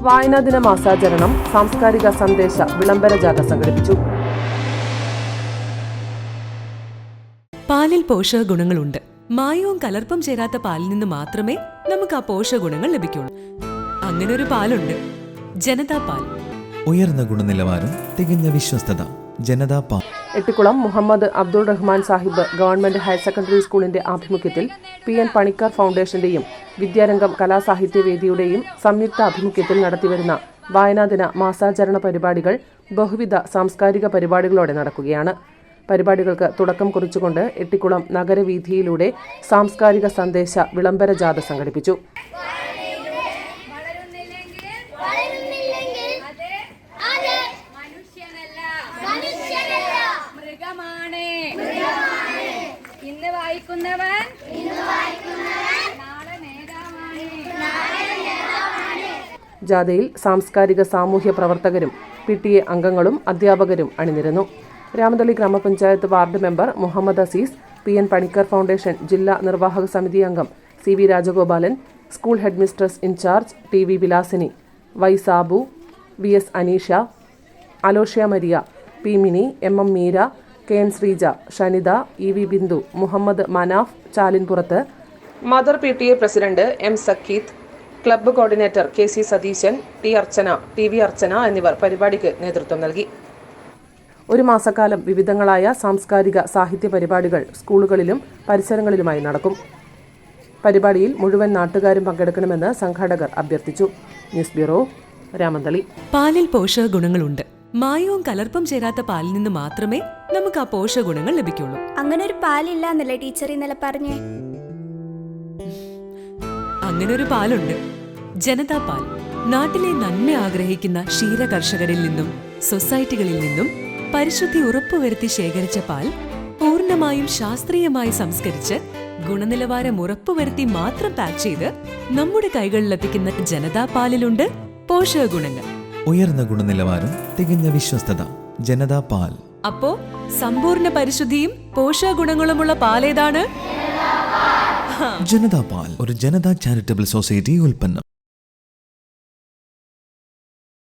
വായനാ ദിന മാസാചരണം സാംസ്കാരിക സന്ദേശ വിളംബര ജാഥ സംഘടിപ്പിച്ചു. പാലിൽ പോഷക ഗുണങ്ങളുണ്ട്. മായവും കലർപ്പും ചേരാത്ത പാലിൽ നിന്ന് മാത്രമേ നമുക്ക് ആ പോഷക ഗുണങ്ങൾ ലഭിക്കുള്ളൂ. അങ്ങനെ ഒരു പാലുണ്ട്, ജനതാ പാൽ. ഉയർന്ന ഗുണനിലവാരം, തികഞ്ഞ വിശ്വസ്തത, ജനതാ പാൽ. Ettikulam Muhammad Abdul Rahman Sahib government higher secondary സ്കൂളിന്റെ ആഭിമുഖ്യത്തിൽ PN പണിക്കർ ഫൗണ്ടേഷന്റെയും വിദ്യാരംഗം കലാസാഹിത്യവേദിയുടെയും സംയുക്ത ആഭിമുഖ്യത്തിൽ നടത്തിവരുന്ന വായനാദിന മാസാചരണ പരിപാടികൾ ബഹുവിധ സാംസ്കാരിക പരിപാടികളോടെ നടക്കുകയാണ്. പരിപാടികൾക്ക് തുടക്കം കുറിച്ചുകൊണ്ട് എട്ടിക്കുളം നഗരവീഥിയിലൂടെ സാംസ്കാരിക സന്ദേശ വിളംബര ജാഥ സംഘടിപ്പിച്ചു. ജാഥയിൽ സാംസ്കാരിക സാമൂഹ്യ പ്രവർത്തകരും PTA അംഗങ്ങളും അധ്യാപകരും അണിനിരന്നു. രാമതളി ഗ്രാമപഞ്ചായത്ത് ward member Muhammad Aziz, PN Panicker foundation ജില്ലാ നിർവാഹക സമിതി അംഗം CV Rajagopalan, school head mistress incharge TV Vilasini, Y Sabu, VS Aneesha, Aloysia Maria, P Mini, MM Meera, KN Sreeja, Shanitha, EV Bindu, Muhammad Manaf Chalinpurath, mother PTA president M Sakkeeth, club coordinator KC Satheesan, T Archana, TV Archana എന്നിവർ പരിപാടിക്ക് നേതൃത്വം നൽകി. ഒരു മാസക്കാലം വിവിധങ്ങളായ സാംസ്കാരിക സാഹിത്യ പരിപാടികൾ സ്കൂളുകളിലും പരിസരങ്ങളിലുമായി നടക്കും. പരിപാടിയിൽ മുഴുവൻ നാട്ടുകാരും പങ്കെടുക്കണമെന്ന് സംഘാടകർ അഭ്യർത്ഥിച്ചു. News bureau, Ramanthali. പാലിൽ പോഷക ഗുണങ്ങളുണ്ട്. മായവും കലർപ്പും ചേരാത്ത പാലിൽ നിന്ന് മാത്രമേ നമുക്ക് ആ പോഷക ഗുണങ്ങൾ ലഭിക്കുള്ളൂ. അങ്ങനെ ഒരു പാലില്ല എന്നല്ലേ ടീച്ചർ ഇന്നലെ പറഞ്ഞേ? അങ്ങനെ ഒരു പാലുണ്ട്, ജനതാ പാൽ. നാട്ടിലെ നന്മ ആഗ്രഹിക്കുന്ന ക്ഷീര കർഷകരിൽ നിന്നും സൊസൈറ്റികളിൽ നിന്നും പരിശുദ്ധി ഉറപ്പുവരുത്തി ശേഖരിച്ച പാൽ പൂർണ്ണമായും ശാസ്ത്രീയമായി സംസ്കരിച്ച് ഗുണനിലവാരം ഉറപ്പുവരുത്തി മാത്രം പാക്ക് ചെയ്ത് നമ്മുടെ കൈകളിലെത്തിക്കുന്ന ജനതാ പാലിലുണ്ട് പോഷക ഗുണങ്ങൾ. ഉയർന്ന ഗുണനിലവാരം, തികഞ്ഞ വിശ്വസ്തത, ജനതാ പാൽ. അപ്പോ സമ്പൂർണ്ണ പരിശുദ്ധിയും പോഷക ഗുണങ്ങളുമുള്ള പാലേതാണ്? ജനതാ പാൽ, ഒരു ജനതാ ചാരിറ്റബിൾ സൊസൈറ്റി ഉൽപ്പന്നം.